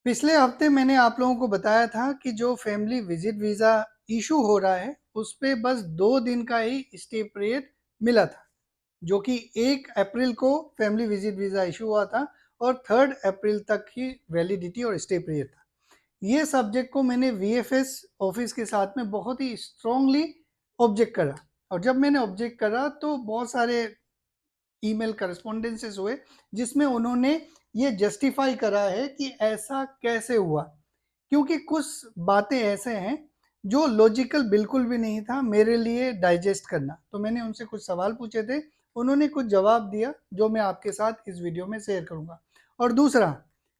पिछले हफ्ते मैंने आप लोगों को बताया था कि जो फैमिली विजिट वीज़ा इशू हो रहा है उस पे बस 2 दिन का ही स्टे पीरियड मिला था, जो कि 1 अप्रैल को फैमिली विजिट वीज़ा इशू हुआ था और 3 अप्रैल तक ही वैलिडिटी और स्टे पीरियड था। ये सब्जेक्ट को मैंने वीएफएस ऑफिस के साथ में बहुत ही स्ट्रांगली ऑब्जेक्ट करा, और जब मैंने ऑब्जेक्ट करा तो बहुत सारे ईमेल करस्पॉन्डेंसेस हुए जिसमें उन्होंने ये जस्टिफाई करा है कि ऐसा कैसे हुआ, क्योंकि कुछ बातें ऐसे हैं जो लॉजिकल बिल्कुल भी नहीं था मेरे लिए डाइजेस्ट करना। तो मैंने उनसे कुछ सवाल पूछे थे, उन्होंने कुछ जवाब दिया जो मैं आपके साथ इस वीडियो में शेयर करूंगा। और दूसरा,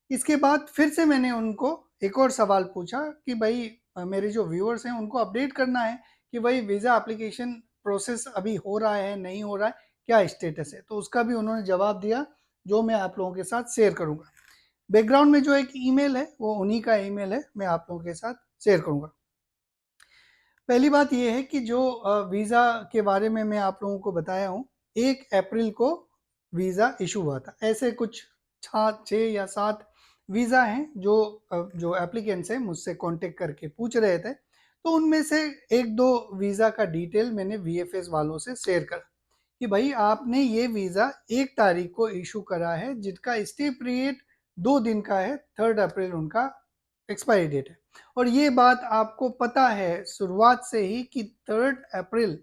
इसके बाद फिर से मैंने उनको एक और सवाल पूछा कि भाई मेरे जो व्यूअर्स हैं उनको अपडेट करना है कि भाई वीज़ा एप्लीकेशन प्रोसेस अभी हो रहा है नहीं हो रहा है, क्या स्टेटस है। तो उसका भी उन्होंने जवाब दिया जो मैं आप लोगों के साथ शेयर करूंगा। बैकग्राउंड में जो एक ईमेल है वो उन्हीं का ईमेल है, मैं आप लोगों के साथ शेयर करूंगा। पहली बात ये है कि जो वीज़ा के बारे में मैं आप लोगों को बताया हूँ, 1 अप्रैल को वीज़ा इशू हुआ था। ऐसे कुछ 6 या 7 वीज़ा हैं जो एप्लीकेंट्स हैं मुझसे कांटेक्ट करके पूछ रहे थे। तो उनमें से एक दो वीज़ा का डिटेल मैंने वीएफएस वालों से शेयर करा कि भाई आपने ये वीज़ा 1 तारीख को इशू करा है जिसका स्टे पीरियड 2 दिन का है, 3 अप्रैल उनका एक्सपायरी डेट है। और ये बात आपको पता है शुरुआत से ही कि 3 अप्रैल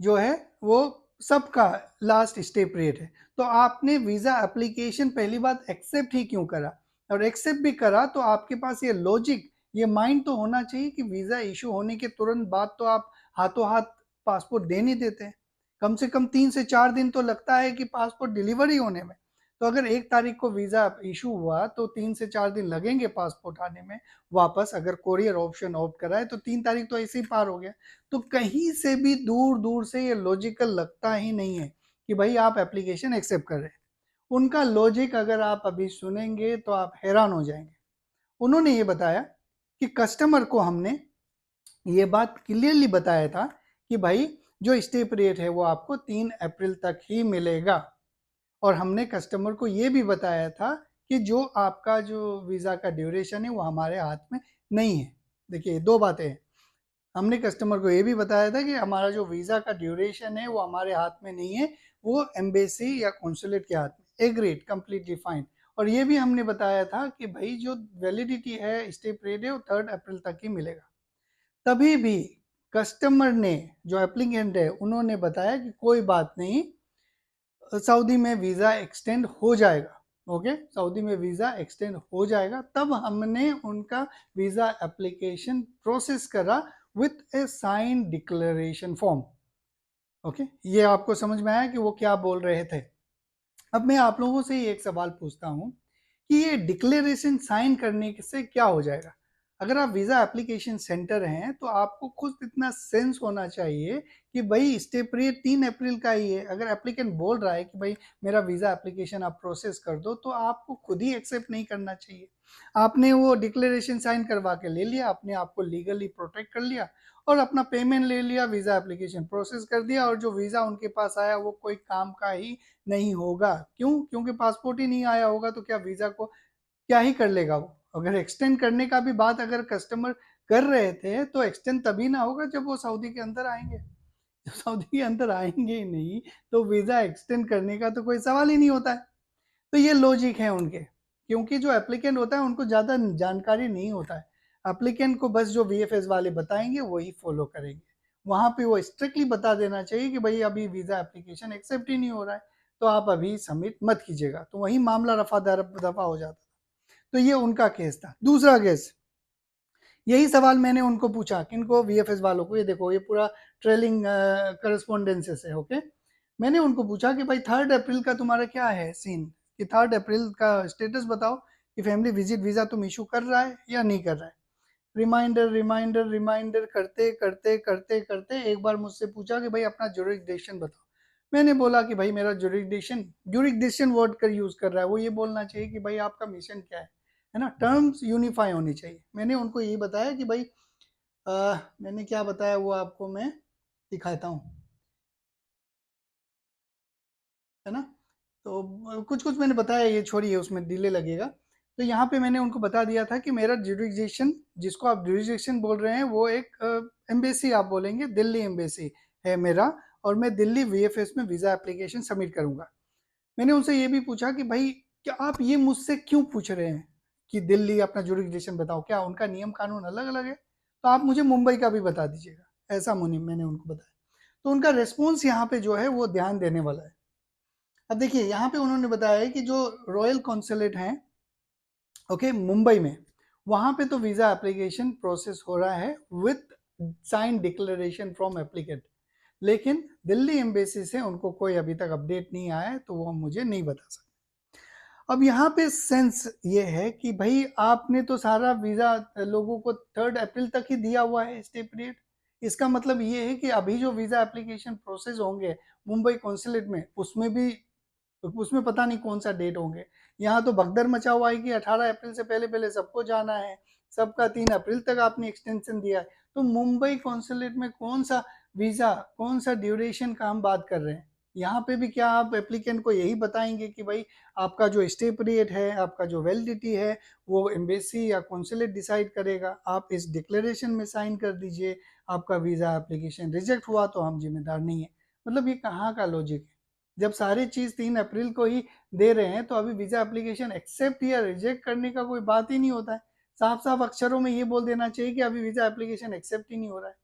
जो है वो सबका लास्ट स्टे पीरियड है। तो आपने वीज़ा एप्लीकेशन पहली बात एक्सेप्ट ही क्यों करा, और एक्सेप्ट भी करा तो आपके पास ये लॉजिक, ये माइंड तो होना चाहिए कि वीज़ा इशू होने के तुरंत बाद तो आप हाथों हाथ पासपोर्ट दे नहीं देते हैं। कम से कम 3 से 4 दिन तो लगता है कि पासपोर्ट डिलीवरी होने में। तो अगर 1 तारीख को वीज़ा इशू हुआ तो 3 से 4 दिन लगेंगे पासपोर्ट आने में वापस। अगर कोरियर ऑप्शन ऑप्ट कराए तो 3 तारीख तो ऐसे ही पार हो गया। तो कहीं से भी दूर दूर से ये लॉजिकल लगता ही नहीं है कि भाई आप एप्लीकेशन एक्सेप्ट कर रहे हैं। उनका लॉजिक अगर आप अभी सुनेंगे तो आप हैरान हो जाएंगे। उन्होंने ये बताया कि कस्टमर को हमने ये बात क्लियरली बताया था कि भाई जो स्टे पीरियड है वो आपको 3 अप्रैल तक ही मिलेगा, और हमने कस्टमर को ये भी बताया था कि जो आपका जो वीज़ा का ड्यूरेशन है वो हमारे हाथ में नहीं है। देखिए, दो बातें हैं। हमने कस्टमर को ये भी बताया था कि हमारा जो वीज़ा का ड्यूरेशन है वो हमारे हाथ में नहीं है, वो एम्बेसी या कॉन्सुलेट के हाथ में। Agreed, completely fine. और ये भी हमने बताया था कि भाई जो वैलिडिटी है, स्टे पीरियड है, वो 3 अप्रैल तक ही मिलेगा। तभी भी कस्टमर ने, जो एप्लीकेंट है, उन्होंने बताया कि कोई बात नहीं, सऊदी में वीज़ा एक्सटेंड हो जाएगा। ओके, सऊदी में वीज़ा एक्सटेंड हो जाएगा। तब हमने उनका वीज़ा एप्लीकेशन प्रोसेस करा with a sign declaration form. Okay, ये आपको समझ में आया कि वो क्या बोल रहे थे। अब मैं आप लोगों से ही एक सवाल पूछता हूँ कि ये डिक्लेरेशन साइन करने से क्या हो जाएगा। अगर आप वीज़ा एप्लीकेशन सेंटर हैं तो आपको खुद इतना सेंस होना चाहिए कि भाई स्टे पीरियड 3 अप्रैल का ही है। अगर एप्लीकेंट बोल रहा है कि भाई मेरा वीज़ा एप्लीकेशन आप प्रोसेस कर दो, तो आपको खुद ही एक्सेप्ट नहीं करना चाहिए। आपने वो डिक्लेरेशन साइन करवा के ले लिया, अपने आप को लीगली प्रोटेक्ट कर लिया और अपना पेमेंट ले लिया, वीज़ा एप्लीकेशन प्रोसेस कर दिया, और जो वीज़ा उनके पास आया वो कोई काम का ही नहीं होगा। क्यों? क्योंकि पासपोर्ट ही नहीं आया होगा तो क्या वीज़ा को क्या ही कर लेगा वो। अगर एक्सटेंड करने का भी बात अगर कस्टमर कर रहे थे तो एक्सटेंड तभी ना होगा जब वो सऊदी के अंदर आएंगे। जब सऊदी के अंदर आएंगे ही नहीं तो वीज़ा एक्सटेंड करने का तो कोई सवाल ही नहीं होता है। तो ये लॉजिक है उनके, क्योंकि जो एप्लीकेंट होता है उनको ज़्यादा जानकारी नहीं होता है। एप्लीकेंट को बस जो वीएफएस वाले बताएंगे वही फॉलो करेंगे। वहाँ पे वो स्ट्रिक्टली बता देना चाहिए कि भाई अभी वीज़ा एप्लीकेशन एक्सेप्ट ही नहीं हो रहा है, तो आप अभी सबमिट मत कीजिएगा, तो वही मामला रफा दफा हो जाता। तो ये उनका केस था। दूसरा केस, यही सवाल मैंने उनको पूछा, किनको, वीएफएस वालों को। ये देखो, ये पूरा ट्रेलिंग करस्पॉन्डेंसेस है। ओके, मैंने उनको पूछा कि भाई 3 अप्रैल का तुम्हारा क्या है सीन, कि 3 अप्रैल का स्टेटस बताओ कि फैमिली विजिट वीज़ा तुम इशू कर रहा है या नहीं कर रहा है। रिमाइंडर रिमाइंडर रिमाइंडर करते करते करते करते एक बार मुझसे पूछा कि भाई अपना जुरिडिक्शन बताओ। मैंने बोला कि भाई मेरा जुरिडिक्शन, जुरिडिक्शन वर्ड का यूज़ कर रहा है, वो ये बोलना चाहिए कि भाई आपका मिशन क्या है ना। टर्म्स यूनिफाई होनी चाहिए। मैंने उनको यही बताया कि भाई मैंने क्या बताया वो आपको मैं दिखाता हूँ, है ना। तो कुछ कुछ मैंने बताया, ये छोड़िए, उसमें डिले लगेगा। तो यहाँ पे मैंने उनको बता दिया था कि मेरा जुरिसडिक्शन, जिसको आप जुरिसडिक्शन बोल रहे हैं, वो एक एम्बेसी आप बोलेंगे, दिल्ली एम्बेसी है मेरा, और मैं दिल्ली वीएफएस में वीज़ा एप्लीकेशन सबमिट करूँगा। मैंने उनसे ये भी पूछा कि भाई क्या आप ये मुझसे क्यों पूछ रहे हैं कि दिल्ली अपना जुरिसडिक्शन बताओ, क्या उनका नियम कानून अलग अलग है? तो आप मुझे मुंबई का भी बता दीजिएगा, ऐसा मैंने उनको बताया। तो उनका रेस्पॉन्स यहाँ पे जो है वो ध्यान देने वाला है। अब देखिए यहाँ पे उन्होंने बताया है कि जो रॉयल कॉन्सुलेट हैं, ओके, मुंबई में, वहां पे तो वीजा एप्लीकेशन प्रोसेस हो रहा है with sign declaration from applicant, लेकिन दिल्ली एम्बेसी से उनको कोई अभी तक अपडेट नहीं आया है, तो वो मुझे नहीं बता सकते। अब यहाँ पे सेंस ये है कि भाई आपने तो सारा वीजा लोगों को 3 अप्रैल तक ही दिया हुआ है स्टे पीरियड। इसका मतलब ये है कि अभी जो वीजा एप्लीकेशन प्रोसेस होंगे मुंबई कॉन्सुलेट में, उसमें पता नहीं कौन सा डेट होंगे। यहाँ तो भगदड़ मचा हुआ है कि 18 अप्रैल से पहले पहले सबको जाना है, सबका 3 अप्रैल तक आपने एक्सटेंशन दिया है। तो मुंबई कॉन्सुलेट में कौन सा वीज़ा, कौन सा ड्यूरेशन का हम बात कर रहे हैं? यहाँ पे भी क्या आप एप्लीकेंट को यही बताएंगे कि भाई आपका जो स्टे पीरियड है, आपका जो वैलिडिटी है, वो एम्बेसी या कॉन्सुलेट डिसाइड करेगा, आप इस डिक्लेरेशन में साइन कर दीजिए, आपका वीज़ा एप्लीकेशन रिजेक्ट हुआ तो हम जिम्मेदार नहीं है। मतलब ये कहाँ का लॉजिक है? जब सारी चीज 3 अप्रैल को ही दे रहे हैं, तो अभी वीजा एप्लीकेशन एक्सेप्ट या रिजेक्ट करने का कोई बात ही नहीं होता है। साफ साफ अक्षरों में ये बोल देना चाहिए कि अभी वीजा एप्लीकेशन एक्सेप्ट ही नहीं हो रहा है।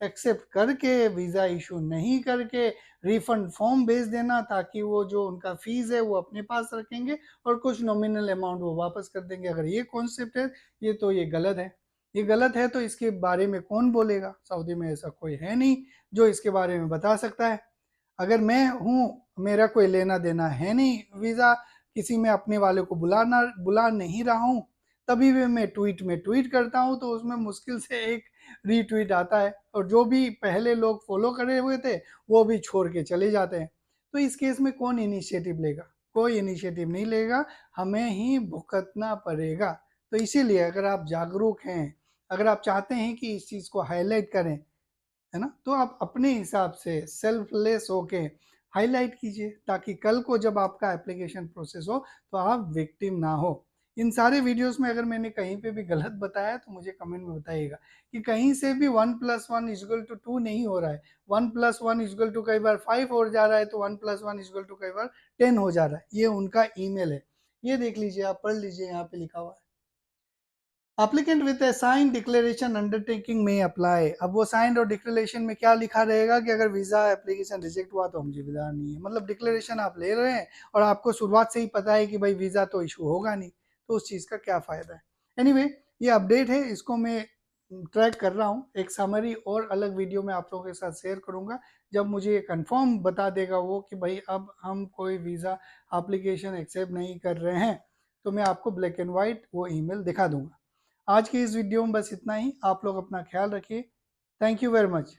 एक्सेप्ट करके वीजा इशू नहीं करके रिफंड फॉर्म भेज देना, ताकि वो जो उनका फीस है वो अपने पास रखेंगे और कुछ नॉमिनल अमाउंट वो वापस कर देंगे। अगर ये कॉन्सेप्ट है, ये गलत है। ये गलत है तो इसके बारे में कौन बोलेगा? सऊदी में ऐसा कोई है नहीं जो इसके बारे में बता सकता है। अगर मैं हूँ, मेरा कोई लेना देना है नहीं वीज़ा, किसी में अपने वाले को बुला नहीं रहा हूँ, तभी भी मैं ट्वीट में ट्वीट करता हूँ, तो उसमें मुश्किल से एक रीट्वीट आता है, और जो भी पहले लोग फॉलो करे हुए थे वो भी छोड़ के चले जाते हैं। तो इस केस में कौन इनिशिएटिव लेगा? कोई इनिशिएटिव नहीं लेगा, हमें ही भुगतना पड़ेगा। तो इसीलिए अगर आप जागरूक हैं, अगर आप चाहते हैं कि इस चीज़ को हाईलाइट करें, है ना, तो आप अपने हिसाब से सेल्फलेस होके हाईलाइट कीजिए, ताकि कल को जब आपका एप्लीकेशन प्रोसेस हो तो आप विक्टिम ना हो। इन सारे वीडियोस में अगर मैंने कहीं पे भी गलत बताया तो मुझे कमेंट में बताइएगा कि कहीं से भी 1+1=2 नहीं हो रहा है। 1+1=, कई बार 5 हो जा रहा है, तो 1+1=, कई बार 10 हो जा रहा है। ये उनका ईमेल है, ये देख लीजिए, आप पढ़ लीजिए, यहाँ पे लिखा हुआ है applicant with a sign declaration undertaking में अप्लाई। अब वो साइन और डिक्लेरेशन में क्या लिखा रहेगा कि अगर वीजा एप्लीकेशन रिजेक्ट हुआ तो हम जिम्मेदार नहीं है। मतलब डिक्लेरेशन आप ले रहे हैं और आपको शुरुआत से ही पता है कि भाई वीजा तो इशू होगा नहीं, तो उस चीज़ का क्या फ़ायदा है? एनीवे, ये अपडेट है, इसको मैं ट्रैक कर रहा हूँ। एक समरी और अलग वीडियो में आप लोगों के साथ शेयर करूँगा, जब मुझे ये कंफर्म बता देगा वो कि भाई अब हम कोई वीज़ा एप्लीकेशन एक्सेप्ट नहीं कर रहे हैं, तो मैं आपको ब्लैक एंड वाइट वो ईमेल दिखा दूंगा। आज की इस वीडियो में बस इतना ही। आप लोग अपना ख्याल रखिए। Thank you very much.